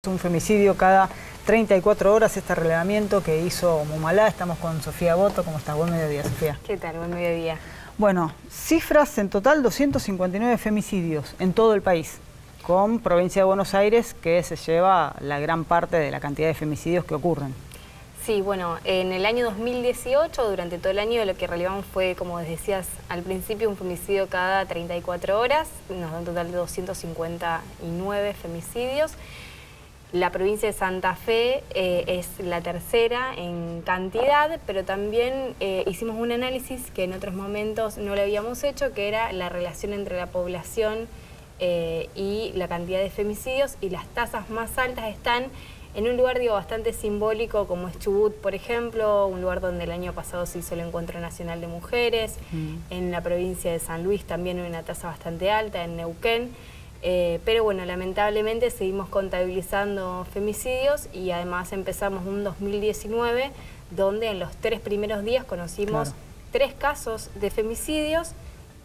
Un femicidio cada 34 horas, este relevamiento que hizo Mumalá. Estamos con Sofía Boto. ¿Cómo estás? Buen mediodía, Sofía. ¿Qué tal? Buen mediodía. Bueno, cifras en total, 259 femicidios en todo el país, con provincia de Buenos Aires, que se lleva la gran parte de la cantidad de femicidios que ocurren. Sí, bueno, en el año 2018, durante todo el año, lo que relevamos fue, como decías al principio, un femicidio cada 34 horas, nos da un total de 259 femicidios. La provincia de Santa Fe es la tercera en cantidad, pero también hicimos un análisis que en otros momentos no lo habíamos hecho, que era la relación entre la población y la cantidad de femicidios, y las tasas más altas están en un lugar bastante simbólico como es Chubut, por ejemplo, un lugar donde el año pasado se hizo el Encuentro Nacional de Mujeres, en la provincia de San Luis también hay una tasa bastante alta, en Neuquén. Pero bueno, lamentablemente seguimos contabilizando femicidios y además empezamos un 2019 donde en los 3 primeros días conocimos 3 casos de femicidios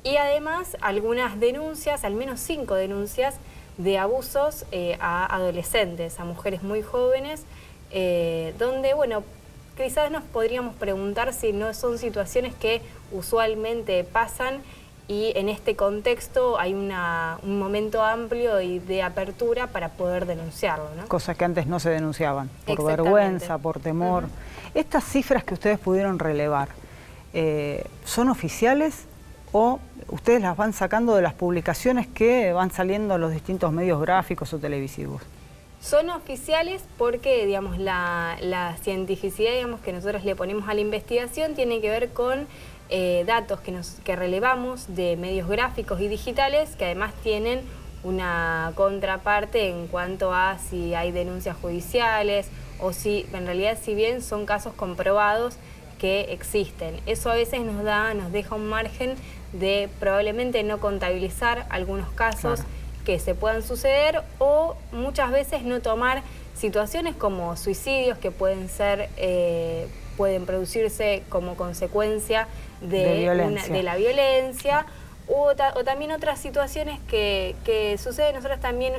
y además algunas denuncias, al menos 5 denuncias de abusos a adolescentes, a mujeres muy jóvenes, donde, bueno, quizás nos podríamos preguntar si no son situaciones que usualmente pasan. Y en este contexto hay un momento amplio y de apertura para poder denunciarlo, ¿no? Cosas que antes no se denunciaban, por vergüenza, por temor. Estas cifras que ustedes pudieron relevar, ¿son oficiales o ustedes las van sacando de las publicaciones que van saliendo en los distintos medios gráficos o televisivos? Son oficiales porque, digamos, la cientificidad, digamos, que nosotros le ponemos a la investigación tiene que ver con datos que relevamos de medios gráficos y digitales que además tienen una contraparte en cuanto a si hay denuncias judiciales o si en realidad si bien son casos comprobados que existen. Eso a veces nos deja un margen de probablemente no contabilizar algunos casos que se puedan suceder o muchas veces no tomar situaciones como suicidios que pueden producirse como consecuencia de la violencia o también otras situaciones que suceden. Nosotros también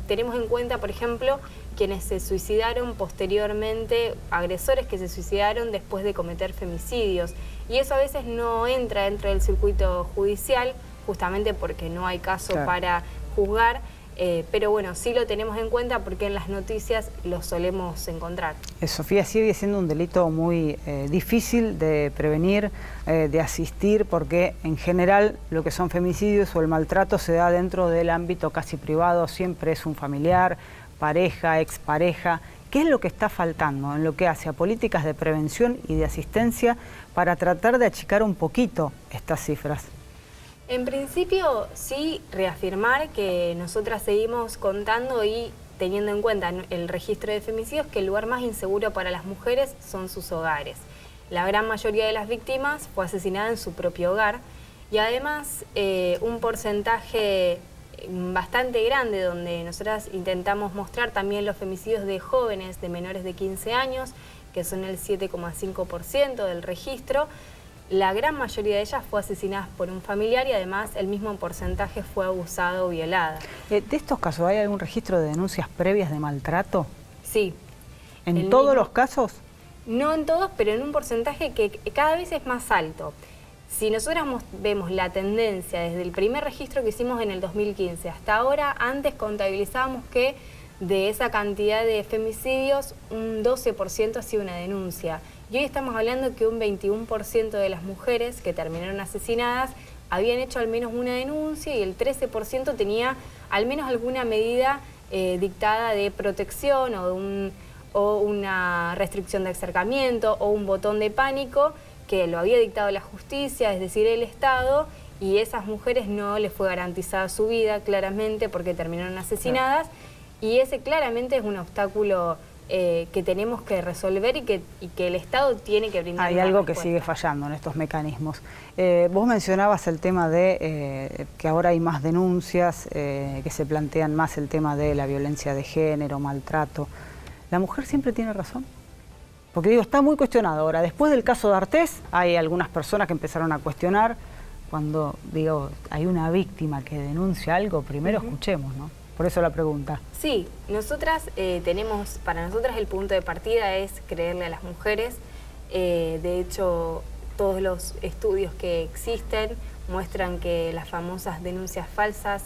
tenemos en cuenta, por ejemplo, quienes se suicidaron posteriormente, agresores que se suicidaron después de cometer femicidios. Y eso a veces no entra dentro del circuito judicial, justamente porque no hay caso para juzgar. Pero bueno, sí lo tenemos en cuenta porque en las noticias lo solemos encontrar. Sofía, sigue siendo un delito muy difícil de prevenir, de asistir, porque en general lo que son femicidios o el maltrato se da dentro del ámbito casi privado, siempre es un familiar, pareja, expareja. ¿Qué es lo que está faltando en lo que hace a políticas de prevención y de asistencia para tratar de achicar un poquito estas cifras? En principio, sí, reafirmar que nosotras seguimos contando y teniendo en cuenta el registro de femicidios que el lugar más inseguro para las mujeres son sus hogares. La gran mayoría de las víctimas fue asesinada en su propio hogar y además un porcentaje bastante grande donde nosotras intentamos mostrar también los femicidios de jóvenes de menores de 15 años, que son el 7,5% del registro. La gran mayoría de ellas fue asesinadas por un familiar y además el mismo porcentaje fue abusado o violada. ¿De estos casos hay algún registro de denuncias previas de maltrato? Sí. ¿En todos los casos? No en todos, pero en un porcentaje que cada vez es más alto. Si nosotras vemos la tendencia desde el primer registro que hicimos en el 2015 hasta ahora, antes contabilizábamos que de esa cantidad de femicidios, un 12% hacía una denuncia. Y hoy estamos hablando que un 21% de las mujeres que terminaron asesinadas habían hecho al menos una denuncia y el 13% tenía al menos alguna medida dictada de protección o una restricción de acercamiento o un botón de pánico que lo había dictado la justicia, es decir, el Estado, y esas mujeres no les fue garantizada su vida claramente porque terminaron asesinadas. Y ese claramente es un obstáculo que tenemos que resolver y que el Estado tiene que brindar. Hay algo que sigue fallando en estos mecanismos. Vos mencionabas el tema de que ahora hay más denuncias, que se plantean más el tema de la violencia de género, maltrato. ¿La mujer siempre tiene razón? Porque digo, está muy cuestionado. Ahora, después del caso de Artés, hay algunas personas que empezaron a cuestionar. Cuando digo, hay una víctima que denuncia algo, primero escuchemos, ¿no? por eso la pregunta. Sí, para nosotras el punto de partida es creerle a las mujeres. De hecho, todos los estudios que existen muestran que las famosas denuncias falsas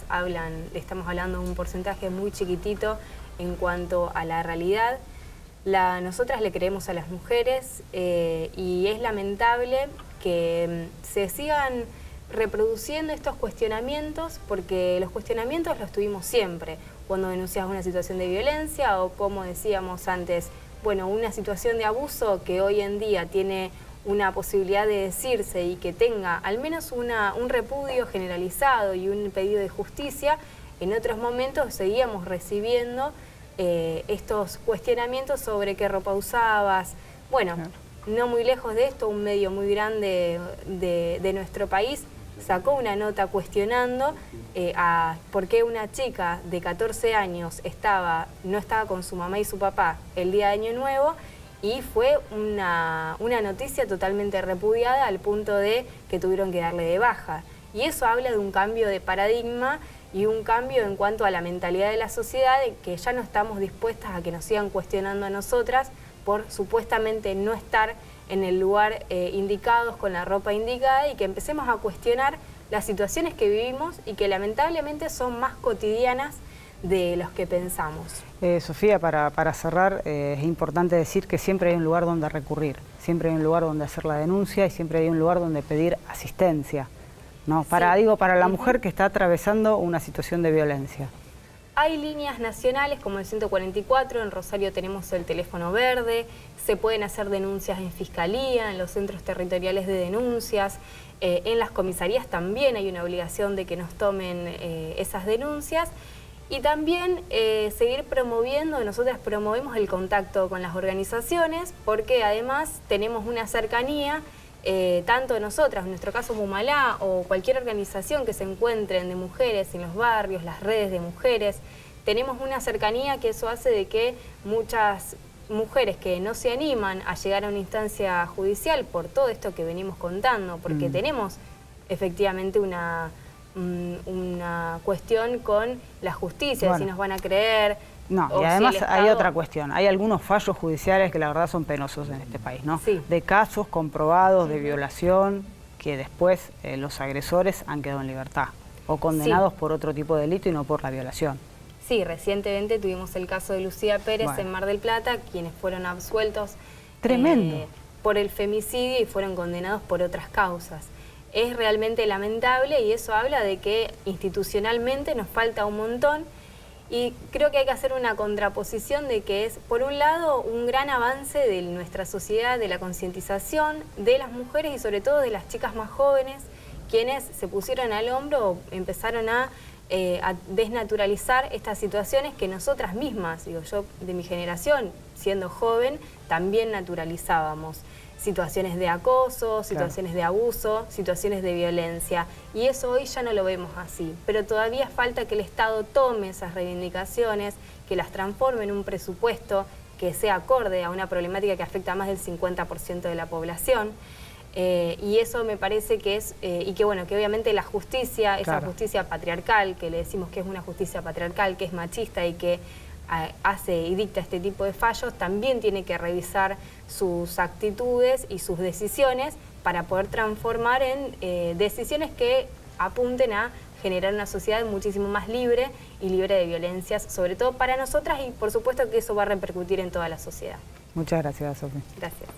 estamos hablando de un porcentaje muy chiquitito en cuanto a la realidad. Nosotras le creemos a las mujeres y es lamentable que se sigan reproduciendo estos cuestionamientos, porque los cuestionamientos los tuvimos siempre, cuando denuncias una situación de violencia o, como decíamos antes, bueno, una situación de abuso que hoy en día tiene una posibilidad de decirse y que tenga al menos un repudio generalizado y un pedido de justicia. En otros momentos seguíamos recibiendo estos cuestionamientos sobre qué ropa usabas. Bueno, no muy lejos de esto, un medio muy grande de nuestro país sacó una nota cuestionando por qué una chica de 14 años no estaba con su mamá y su papá el día de Año Nuevo, y fue una noticia totalmente repudiada al punto de que tuvieron que darle de baja. Y eso habla de un cambio de paradigma y un cambio en cuanto a la mentalidad de la sociedad, de que ya no estamos dispuestas a que nos sigan cuestionando a nosotras por supuestamente no estar en el lugar indicados, con la ropa indicada, y que empecemos a cuestionar las situaciones que vivimos y que lamentablemente son más cotidianas de los que pensamos. Sofía, para cerrar, es importante decir que siempre hay un lugar donde recurrir, siempre hay un lugar donde hacer la denuncia y siempre hay un lugar donde pedir asistencia, ¿no? Para la mujer que está atravesando una situación de violencia. Hay líneas nacionales como el 144, en Rosario tenemos el teléfono verde, se pueden hacer denuncias en fiscalía, en los centros territoriales de denuncias, en las comisarías también hay una obligación de que nos tomen esas denuncias. Y también seguir promoviendo, nosotras promovemos el contacto con las organizaciones, porque además tenemos una cercanía, tanto nosotras, en nuestro caso Mumalá, o cualquier organización que se encuentren de mujeres en los barrios, las redes de mujeres, tenemos una cercanía que eso hace de que muchas mujeres que no se animan a llegar a una instancia judicial por todo esto que venimos contando, porque tenemos efectivamente una cuestión con la justicia, bueno, si nos van a creer. No, y además hay otra cuestión. Hay algunos fallos judiciales que la verdad son penosos en este país, ¿no? Sí. De casos comprobados de violación que después los agresores han quedado en libertad o condenados por otro tipo de delito y no por la violación. Sí, recientemente tuvimos el caso de Lucía Pérez en Mar del Plata, quienes fueron absueltos por el femicidio y fueron condenados por otras causas. Es realmente lamentable y eso habla de que institucionalmente nos falta un montón, y creo que hay que hacer una contraposición de que es, por un lado, un gran avance de nuestra sociedad, de la concientización de las mujeres y sobre todo de las chicas más jóvenes, quienes se pusieron al hombro o empezaron a desnaturalizar estas situaciones que nosotras mismas, digo yo de mi generación, siendo joven, también naturalizábamos. Situaciones de acoso, situaciones de abuso, situaciones de violencia. Y eso hoy ya no lo vemos así. Pero todavía falta que el Estado tome esas reivindicaciones, que las transforme en un presupuesto que sea acorde a una problemática que afecta a más del 50% de la población. Y eso me parece que es, y que bueno, que obviamente la justicia, esa justicia patriarcal, que le decimos que es una justicia patriarcal, que es machista y que hace y dicta este tipo de fallos, también tiene que revisar sus actitudes y sus decisiones para poder transformar en decisiones que apunten a generar una sociedad muchísimo más libre y libre de violencias, sobre todo para nosotras, y por supuesto que eso va a repercutir en toda la sociedad. Muchas gracias, Sofía. Gracias.